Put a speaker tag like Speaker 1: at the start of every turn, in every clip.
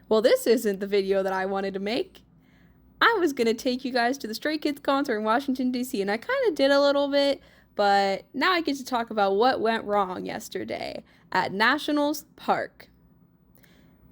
Speaker 1: Well, this isn't the video that I wanted to make. I was going to take you guys to the Stray Kids concert in Washington, D.C., and I kind of did a little bit, but now I get to talk about what went wrong yesterday at Nationals Park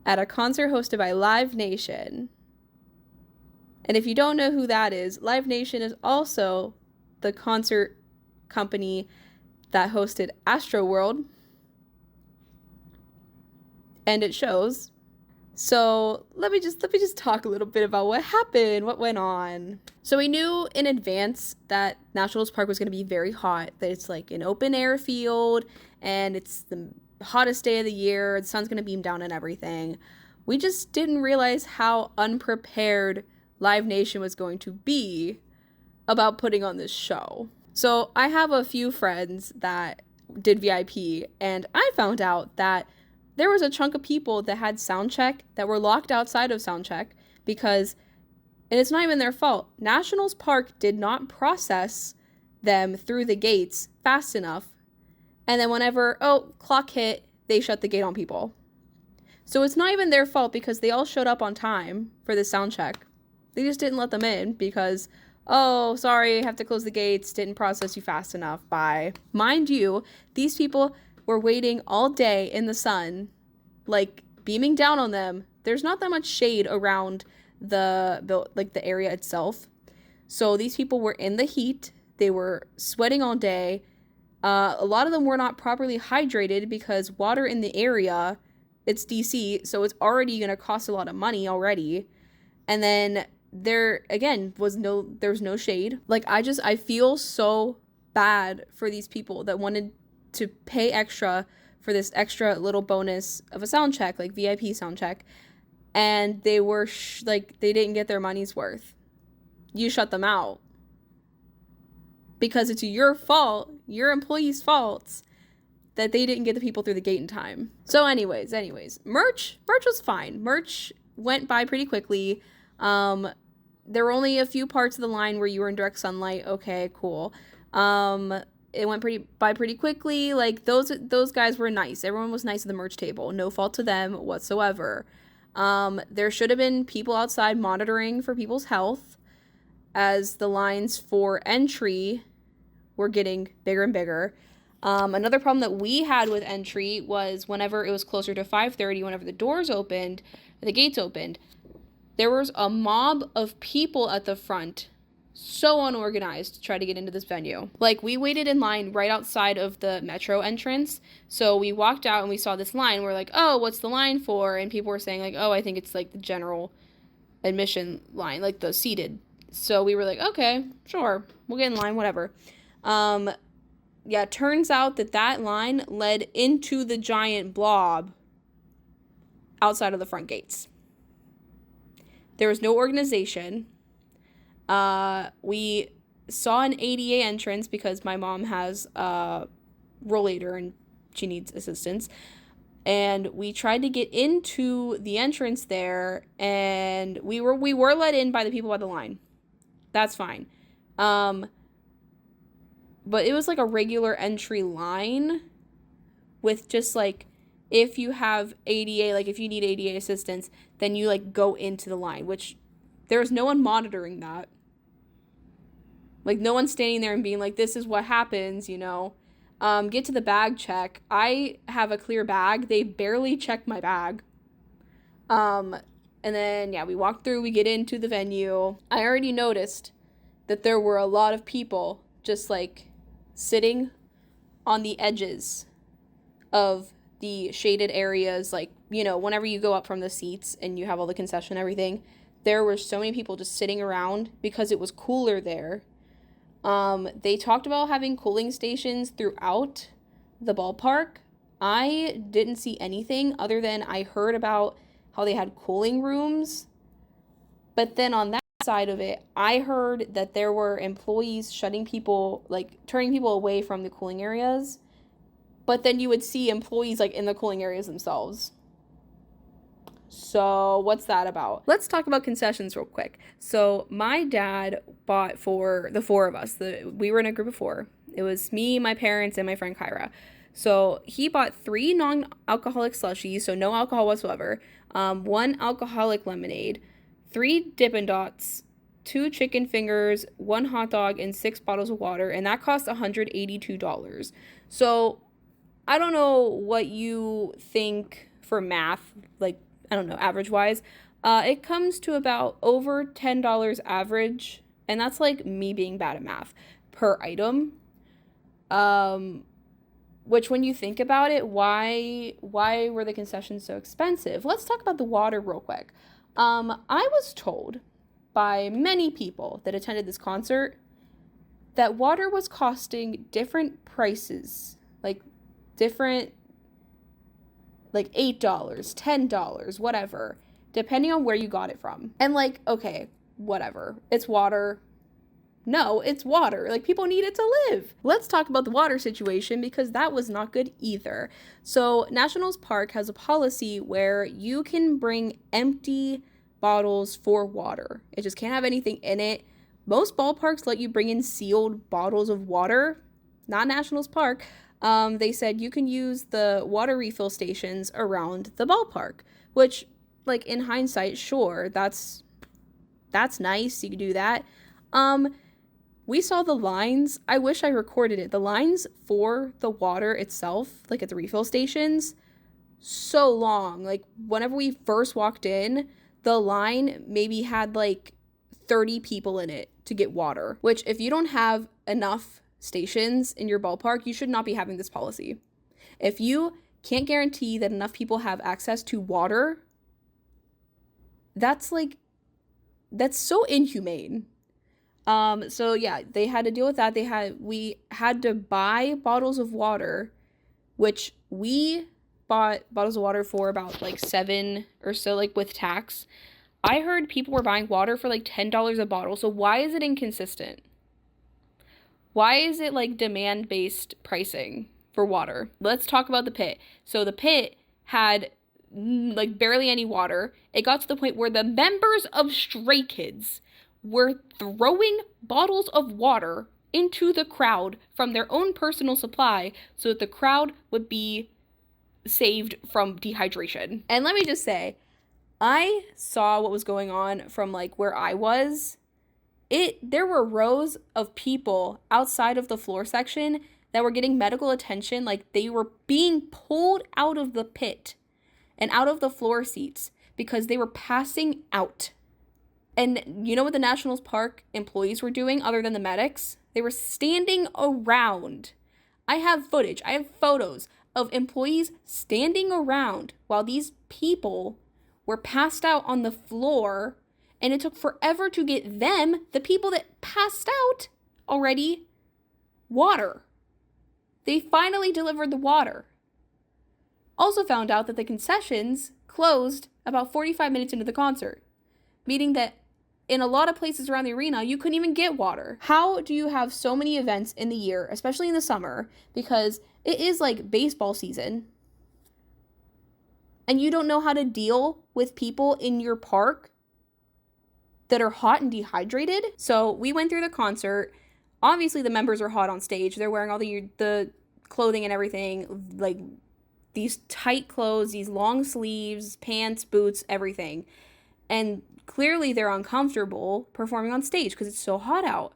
Speaker 1: at a concert hosted by Live Nation. And if you don't know who that is, Live Nation is also the concert company that hosted Astroworld, and it shows. So let me just talk a little bit about what happened, what went on. So we knew in advance that Nationals Park was going to be very hot, that it's like an open air field and it's the hottest day of the year, the sun's going to beam down and everything. We just didn't realize how unprepared Live Nation was going to be about putting on this show. So I have a few friends that did VIP, and I found out that there was a chunk of people that had sound check that were locked outside of sound check because, and it's not even their fault, Nationals Park did not process them through the gates fast enough. And then whenever, clock hit, they shut the gate on people. So it's not even their fault because they all showed up on time for the sound check. They just didn't let them in because, oh, sorry, I have to close the gates, didn't process you fast enough, bye. Mind you, these people were waiting all day in the sun, like beaming down on them. There's not that much shade around the area itself. So these people were in the heat. They were sweating all day. A lot of them were not properly hydrated because water in the area, it's DC, so it's already going to cost a lot of money already. And then there was no shade. Like I feel so bad for these people that wanted to pay extra for this extra little bonus of a sound check, like VIP sound check, and they were they didn't get their money's worth. You shut them out because it's your fault, your employees' faults, that they didn't get the people through the gate in time. So anyways, merch was fine. Merch went by pretty quickly. There were only a few parts of the line where you were in direct sunlight. Okay, cool. It went pretty quickly. Like those guys were nice. Everyone was nice at the merch table. No fault to them whatsoever. There should have been people outside monitoring for people's health as the lines for entry were getting bigger and bigger. Another problem that we had with entry was whenever it was closer to 5:30, whenever the doors opened, the gates opened, there was a mob of people at the front, so unorganized, to try to get into this venue. Like, we waited in line right outside of the metro entrance, so we walked out and we saw this line. We're like, oh, what's the line for? And people were saying, like, oh, I think it's, like, the general admission line, like, the seated. So we were like, okay, sure, we'll get in line, whatever. Yeah, turns out that line led into the giant blob outside of the front gates. There was no organization. We saw an ADA entrance because my mom has a rollator and she needs assistance. And we tried to get into the entrance there, and we were let in by the people by the line. That's fine. But it was like a regular entry line with just like, if you have ADA, like if you need ADA assistance, then you like go into the line, which there's no one monitoring that. Like no one's standing there and being like, this is what happens, you know. Get to the bag check. I have a clear bag. They barely checked my bag. And then, yeah, we walk through, we get into the venue. I already noticed that there were a lot of people just like sitting on the edges of the shaded areas, like, you know, whenever you go up from the seats and you have all the concession and everything, there were so many people just sitting around because it was cooler there. They talked about having cooling stations throughout the ballpark. I didn't see anything other than I heard about how they had cooling rooms. But then on that side of it, I heard that there were employees shutting people, like turning people away from the cooling areas. But then you would see employees like in the cooling areas themselves. So what's that about? Let's talk about concessions real quick. So my dad bought for the four of us. We were in a group of four. It was me, my parents, and my friend Kyra. So he bought 3 non-alcoholic slushies, so no alcohol whatsoever. 1 alcoholic lemonade, 3 Dippin' Dots, 2 chicken fingers, 1 hot dog, and 6 bottles of water, and that cost $182. So I don't know what you think for math, like, I don't know, average-wise. It comes to about over $10 average, and that's like me being bad at math, per item. Which when you think about it, why were the concessions so expensive? Let's talk about the water real quick. I was told by many people that attended this concert that water was costing different prices, like different, like $8, $10, whatever, depending on where you got it from. And like, okay, whatever, it's water. No, it's water. Like, people need it to live. Let's talk about the water situation, because that was not good either. So Nationals Park has a policy where you can bring empty bottles for water. It just can't have anything in it. Most ballparks let you bring in sealed bottles of water. Not Nationals Park. They said you can use the water refill stations around the ballpark, which, like, in hindsight, sure, that's nice. You can do that. We saw the lines. I wish I recorded it. The lines for the water itself, like at the refill stations, so long. Like, whenever we first walked in, the line maybe had like 30 people in it to get water, which if you don't have enough stations in your ballpark, you should not be having this policy. If you can't guarantee that enough people have access to water, that's so inhumane. So yeah, they had to deal with that. We had to buy bottles of water, which we bought bottles of water for about like $7 or so, like with tax. I heard people were buying water for like $10 a bottle. So why is it inconsistent? Why is it like demand-based pricing for water? Let's talk about the pit. So the pit had like barely any water. It got to the point where the members of Stray Kids were throwing bottles of water into the crowd from their own personal supply so that the crowd would be saved from dehydration. And let me just say, I saw what was going on from like where I was. There were rows of people outside of the floor section that were getting medical attention, like they were being pulled out of the pit and out of the floor seats because they were passing out. And you know what the Nationals Park employees were doing other than the medics? They were standing around. I have footage, I have photos of employees standing around while these people were passed out on the floor, and it took forever to get them, the people that passed out already, water. They finally delivered the water. Also found out that the concessions closed about 45 minutes into the concert, meaning that in a lot of places around the arena, you couldn't even get water. How do you have so many events in the year, especially in the summer, because it is like baseball season, and you don't know how to deal with people in your park that are hot and dehydrated? So we went through the concert. Obviously, the members are hot on stage. They're wearing all the clothing and everything, like these tight clothes, these long sleeves, pants, boots, everything. And clearly they're uncomfortable performing on stage because it's so hot out.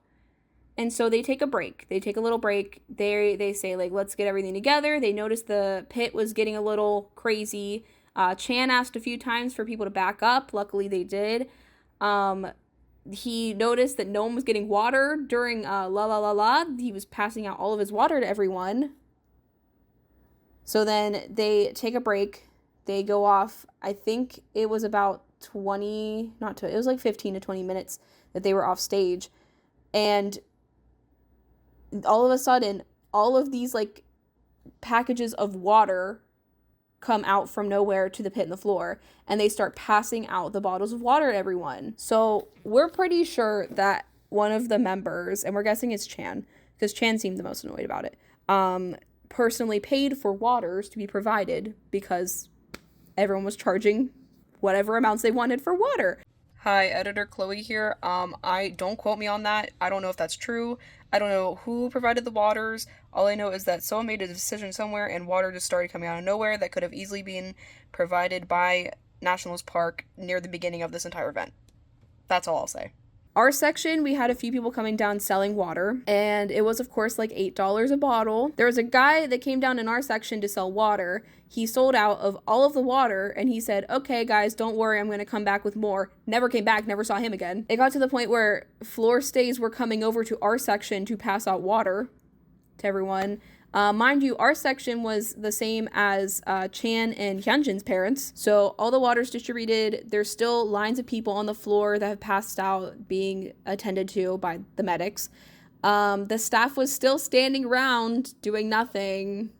Speaker 1: And so they take a break. They take a little break. They say, like, let's get everything together. They noticed the pit was getting a little crazy. Chan asked a few times for people to back up. Luckily, they did. He noticed that no one was getting water during La La La La. He was passing out all of his water to everyone. So then they take a break. They go off. I think it was about it was like 15 to 20 minutes that they were off stage. And all of a sudden, all of these like packages of water come out from nowhere to the pit and the floor, and they start passing out the bottles of water to everyone. So we're pretty sure that one of the members, and we're guessing it's Chan, because Chan seemed the most annoyed about it, personally paid for waters to be provided because everyone was charging whatever amounts they wanted for water. Hi, editor Chloe here. Don't quote me on that. I don't know if that's true. I don't know who provided the waters. All I know is that someone made a decision somewhere and water just started coming out of nowhere that could have easily been provided by Nationals Park near the beginning of this entire event. That's all I'll say. Our section, we had a few people coming down selling water, and it was, of course, like $8 a bottle. There was a guy that came down in our section to sell water. He sold out of all of the water, and he said, okay, guys, don't worry, I'm going to come back with more. Never came back, never saw him again. It got to the point where floor stays were coming over to our section to pass out water to everyone. Mind you, our section was the same as Chan and Hyunjin's parents. So all the water's distributed. There's still lines of people on the floor that have passed out being attended to by the medics. The staff was still standing around doing nothing,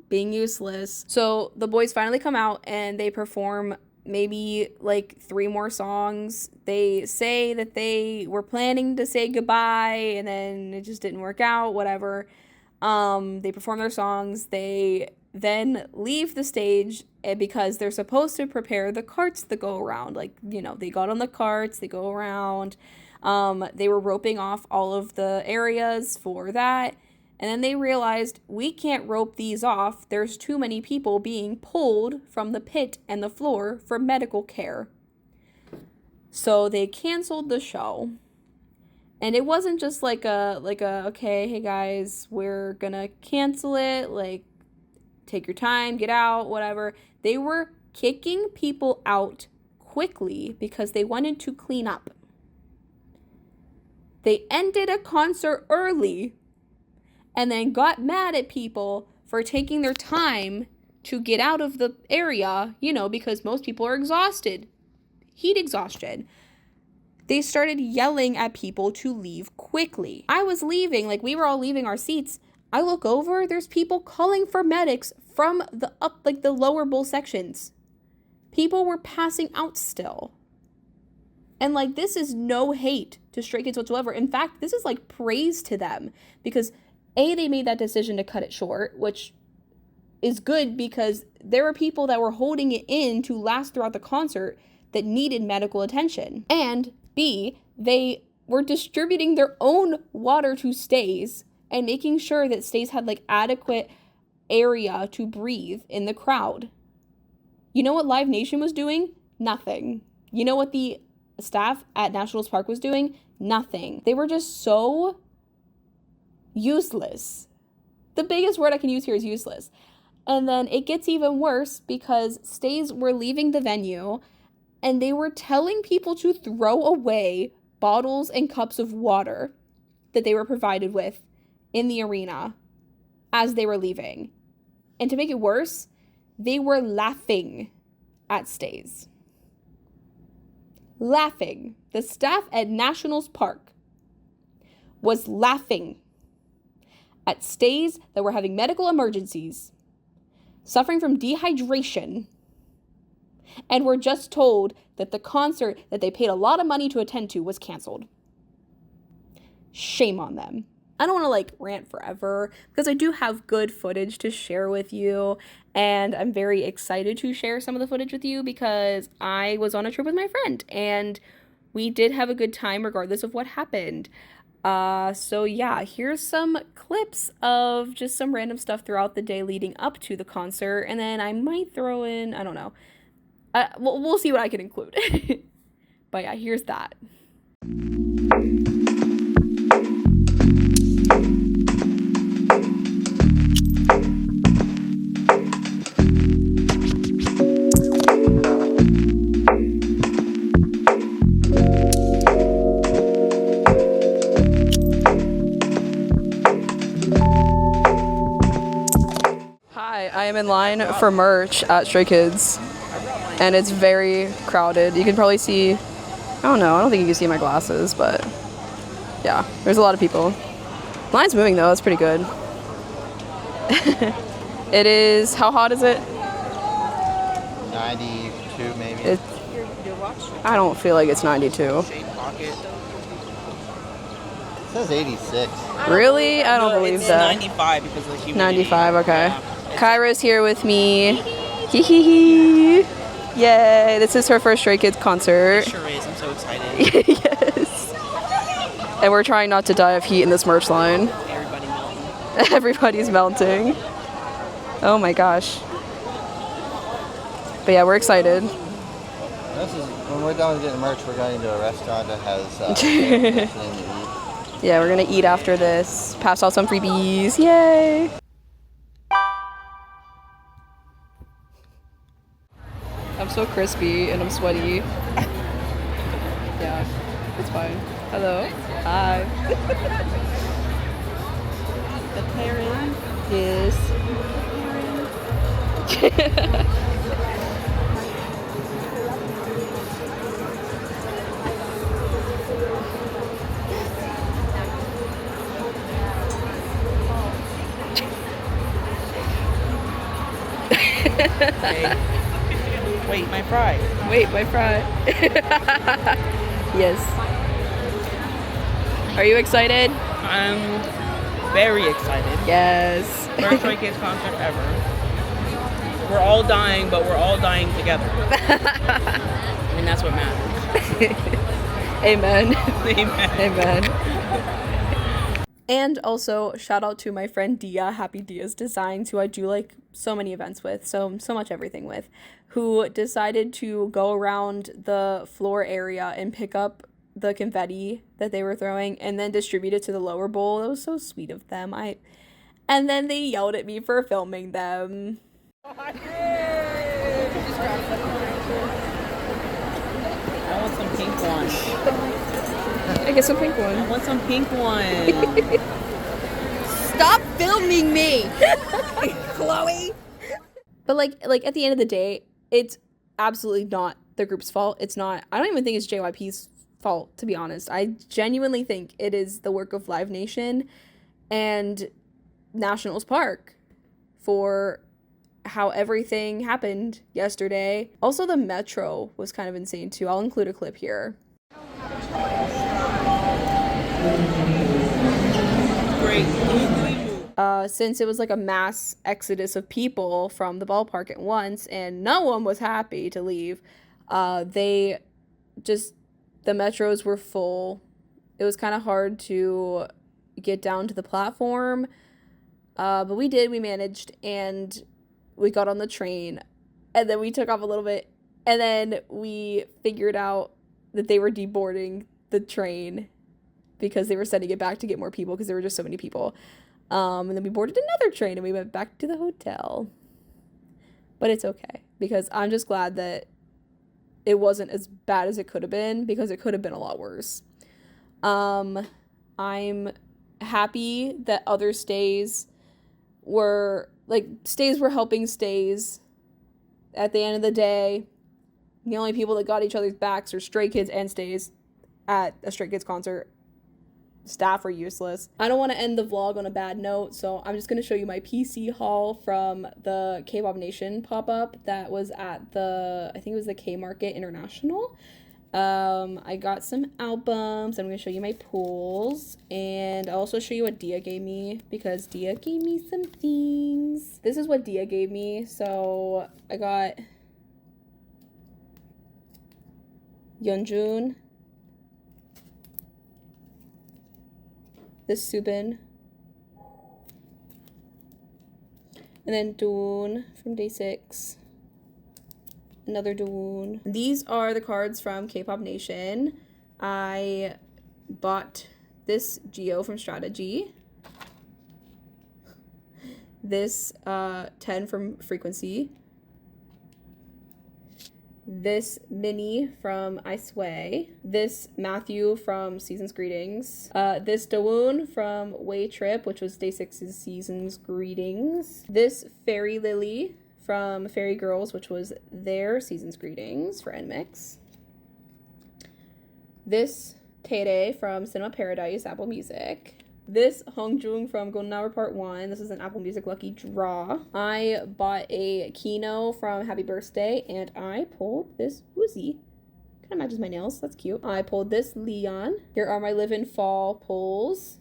Speaker 1: being useless. So the boys finally come out and they perform maybe like 3 more songs. They say that they were planning to say goodbye and then it just didn't work out, whatever. They perform their songs. They then leave the stage because they're supposed to prepare the carts that go around. Like, you know, they got on the carts, they go around. They were roping off all of the areas for that. And then they realized we can't rope these off. There's too many people being pulled from the pit and the floor for medical care. So they canceled the show. And it wasn't just like a, okay, hey guys, we're gonna cancel it, like, take your time, get out, whatever. They were kicking people out quickly because they wanted to clean up. They ended a concert early and then got mad at people for taking their time to get out of the area, you know, because most people are exhausted, heat exhaustion. They started yelling at people to leave quickly. I was leaving, like we were all leaving our seats. I look over, there's people calling for medics from the up, like the lower bowl sections. People were passing out still. And like, this is no hate to Stray Kids whatsoever. In fact, this is like praise to them because A, they made that decision to cut it short, which is good because there were people that were holding it in to last throughout the concert that needed medical attention. And B, they were distributing their own water to stays and making sure that stays had like adequate area to breathe in the crowd. You know what Live Nation was doing? Nothing. You know what the staff at Nationals Park was doing? Nothing. They were just so useless. The biggest word I can use here is useless. And then it gets even worse because stays were leaving the venue and they were telling people to throw away bottles and cups of water that they were provided with in the arena as they were leaving. And to make it worse, they were laughing at stays. Laughing. The staff at Nationals Park was laughing at stays that were having medical emergencies, suffering from dehydration, and were just told that the concert that they paid a lot of money to attend to was canceled. Shame on them. I don't want to like rant forever because I do have good footage to share with you, and I'm very excited to share some of the footage with you because I was on a trip with my friend and we did have a good time regardless of what happened. So yeah, here's some clips of just some random stuff throughout the day leading up to the concert, and then I might throw in, I don't know, we'll see what I can include. But yeah, here's that. Hi, I am in line for merch at Stray Kids. And it's very crowded. You can probably see, I don't think you can see my glasses, but yeah, there's a lot of people. Line's moving though, that's pretty good. It is, how hot is it?
Speaker 2: 92 maybe.
Speaker 1: I don't feel like it's 92.
Speaker 2: It says 86.
Speaker 1: Really? I don't believe
Speaker 3: it's
Speaker 1: that.
Speaker 3: 95 because of the humidity.
Speaker 1: 95, okay.
Speaker 3: Yeah.
Speaker 1: Kyra's here with me. Hee hee hee. Yay, this is her first Stray Kids concert.
Speaker 3: It sure is, I'm so excited.
Speaker 1: Yes. And we're trying not to die of heat in this merch line.
Speaker 3: Everybody melting.
Speaker 1: Everybody's melting. Oh my gosh. But yeah, we're excited.
Speaker 2: This is when we're done with getting merch. We're going to a restaurant that has something to eat.
Speaker 1: Yeah, we're gonna eat after this. Pass out some freebies. Yay! I'm so crispy and I'm sweaty. Yeah, it's fine. Hello. Hi.
Speaker 3: The parent.
Speaker 1: Yes.
Speaker 3: Wait, my fry.
Speaker 1: Wait, my fry. Yes. Are you excited?
Speaker 3: I'm very excited.
Speaker 1: Yes.
Speaker 3: First Stray Kids concert ever. We're all dying, but we're all dying together. And that's what matters.
Speaker 1: Amen.
Speaker 3: Amen.
Speaker 1: Amen. And also, shout out to my friend Dia, Happy Dia's Designs, who I do like so many events with, so much everything with, who decided to go around the floor area and pick up the confetti that they were throwing and then distribute it to the lower bowl. That was so sweet of them. And then they yelled at me for filming them.
Speaker 3: I want some pink one.
Speaker 1: I get some pink one.
Speaker 3: I want some pink one.
Speaker 1: Stop filming me, Chloe. But like at the end of the day, it's absolutely not the group's fault. It's not. I don't even think it's JYP's fault, to be honest. I genuinely think it is the work of Live Nation and Nationals Park for how everything happened yesterday. Also, the metro was kind of insane too. I'll include a clip here.
Speaker 3: Great.
Speaker 1: Since it was like a mass exodus of people from the ballpark at once and no one was happy to leave, the metros were full. It was kind of hard to get down to the platform, but we managed, and we got on the train, and then we took off a little bit, and then we figured out that they were deboarding the train because they were sending it back to get more people because there were just so many people. And then we boarded another train and we went back to the hotel. But it's okay because I'm just glad that it wasn't as bad as it could have been, because it could have been a lot worse. I'm happy that other stays were helping stays. At the end of the day, the only people that got each other's backs are Stray Kids and stays at a Stray Kids concert. Staff are useless. I don't want to end the vlog on a bad note, so I'm just going to show you my PC haul from the Kpop Nation pop-up that was at I think it was the K Market International. I got some albums. I'm going to show you my pools, and I'll also show you what Dia gave me, because Dia gave me some things. This is what Dia gave me. So I got Yeonjun, this Subin, and then Doon from Day 6, another Doon. These are the cards from Kpop Nation. I bought this Geo from Strategy, this 10 from Frequency, this Minnie from I Sway, this Matthew from Season's Greetings, this Dawoon from Way Trip, which was Day 6's Season's Greetings, this Fairy Lily from Fairy Girls, which was their Season's Greetings for NMIX, this Tere from Cinema Paradise, Apple Music, this Hongjung from Golden Hour Part 1. This is an Apple Music Lucky Draw. I bought a Kino from Happy Birthday, and I pulled this Woozy. Kind of matches my nails. That's cute. I pulled this Leon. Here are my Live in Fall pulls.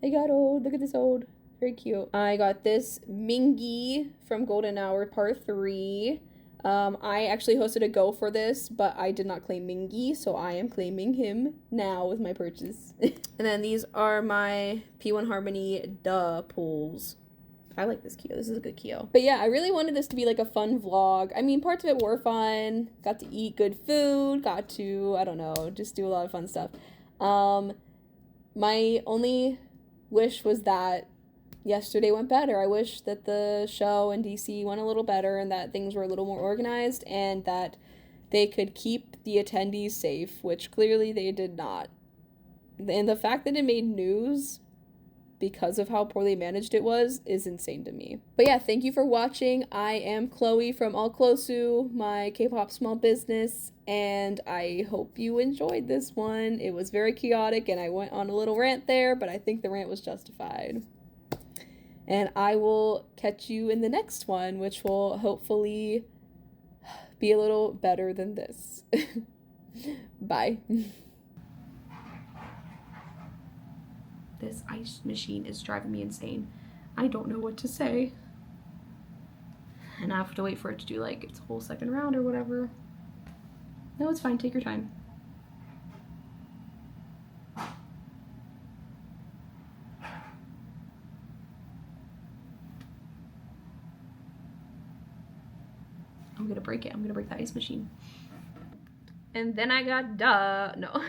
Speaker 1: I got old. Look at this old. Very cute. I got this Mingy from Golden Hour Part 3. I actually hosted a go for this, but I did not claim Mingy, so I am claiming him now with my purchase. And then these are my P1 Harmony Duh pulls. I like this Kyo. This is a good Kyo. But yeah, I really wanted this to be like a fun vlog. I mean, parts of it were fun. Got to eat good food. Got to, I don't know, just do a lot of fun stuff. My only wish was that yesterday went better. I wish that the show in DC went a little better and that things were a little more organized and that they could keep the attendees safe, which clearly they did not. And the fact that it made news because of how poorly managed it was is insane to me. But yeah, thank you for watching. I am Chloe from Allchlosu, my K-pop small business, and I hope you enjoyed this one. It was very chaotic and I went on a little rant there, but I think the rant was justified. And I will catch you in the next one, which will hopefully be a little better than this. Bye. This ice machine is driving me insane. I don't know what to say. And I have to wait for it to do like its whole second round or whatever. No, it's fine. Take your time. I'm gonna break it. I'm gonna break the ice machine. And then I got no.